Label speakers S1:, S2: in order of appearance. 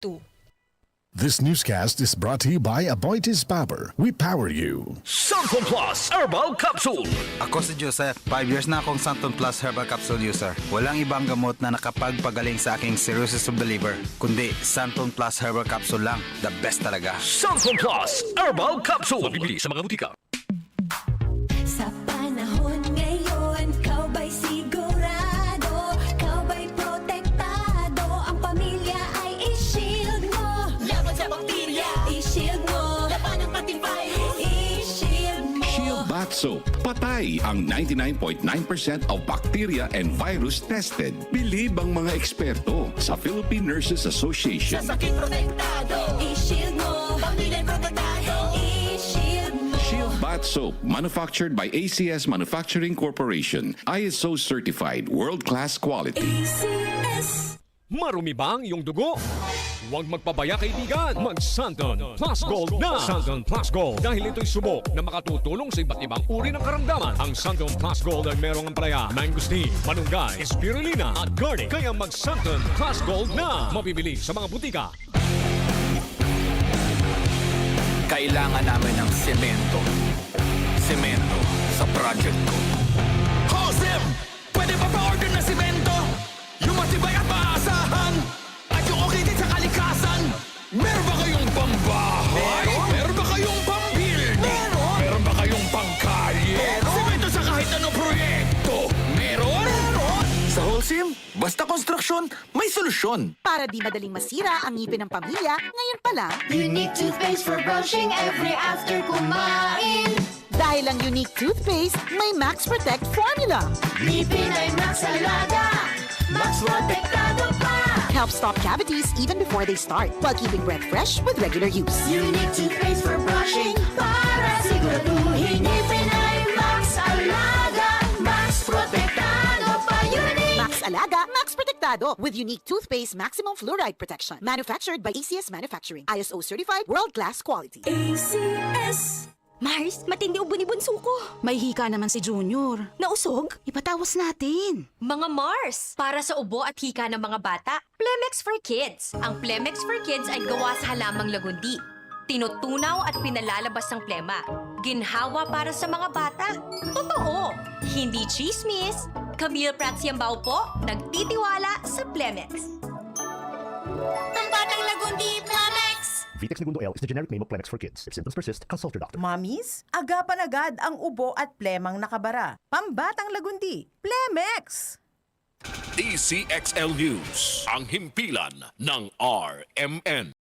S1: 2.
S2: This newscast is brought to you by Aboitiz Power. We power you.
S3: Santon Plus Herbal Capsule.
S4: Ako si Joseph. 5 years na akong Santon Plus Herbal Capsule user. Walang ibang gamot na nakapagpagaling sa aking cirrhosis of the liver, kundi Santon Plus Herbal Capsule lang. The best talaga.
S3: Santon Plus Herbal Capsule. Mabibili sa mga butika.
S5: Sa panahon ngayon, kau ba'y sigurado? Kau ba'y protektado? Ang pamilya ay i-shield mo. Laban sa bakterya, i-shield mo. Laban ng pating virus, i-shield mo.
S6: Shield Bath Soap. Patay ang 99.9% of bacteria and virus tested. Bilib ang mga eksperto sa Philippine Nurses Association.
S5: Sa sakit protektado, i-shield mo. Pamilya protektado, i-shield mo.
S6: Shield Bath Soap, manufactured by ACS Manufacturing Corporation. ISO certified, world-class quality.
S5: ACS.
S7: Marumi ba ang iyong dugo? Huwag magpabaya kaibigan. Mag-Santon Plus Gold na. Santon Plus Gold. Dahil ito'y subok na makatutulong sa iba't ibang uri ng karamdaman. Ang Santon Plus Gold ay merong ampalaya, mangosteen, malunggay, spirulina at garlic. Kaya mag-Santon Plus Gold na. Mabibili sa mga butika.
S8: Kailangan namin ng semento. Semento sa project ko. Joseph! Pwede ba pa-order na semento? Yung matibay at maasahan? At yung okay din sa kalikasan? Meron ba kayong pambahay? Meron ba kayong pambuilding? Meron ba kayong pangkalye? Semento sa kahit anong proyekto? Meron? Sa Holcim, basta konstruksyon, may solusyon.
S9: Para di madaling masira ang ngipin ng pamilya, ngayon pa lang,
S5: Unique toothpaste for brushing every after kumain.
S9: dahil ang unique toothpaste, may Max Protect formula.
S5: Ngipin ay Max Alaga, Max Protektado pa.
S9: Helps stop cavities even before they start, while keeping breath fresh with regular use.
S5: Unique toothpaste for brushing para siguraduhin ngipin ay Max Alaga, Max Protektado pa. Unique.
S9: Max Alaga, Max Protectado with unique toothpaste maximum fluoride protection. Manufactured by ACS Manufacturing. ISO certified, world-class quality.
S5: ACS.
S1: Mars, matindi ubo ni bunso ko.
S10: May hika naman si Junior.
S1: Nausog?
S10: Ipatawas natin.
S11: Mga Mars, para sa ubo at hika ng mga bata, Plemex for Kids. Ang Plemex for Kids ay gawa sa halamang lagundi. Tinutunaw at pinalalabas ng plema. Ginhawa para sa mga bata. Totoo! Hindi chismis. Camille Pratsiambao po, nagtitiwala sa Plemex.
S5: Ang batang lagundi, Plamex.
S12: Vitex Segundo L is the generic name of Plemex for kids. If symptoms persist, consult your doctor.
S13: Mommies, agapan agad ang ubo at plemang nakabara. Pambatang lagundi, Plemex!
S3: DCXL News. Ang himpilan ng RMN.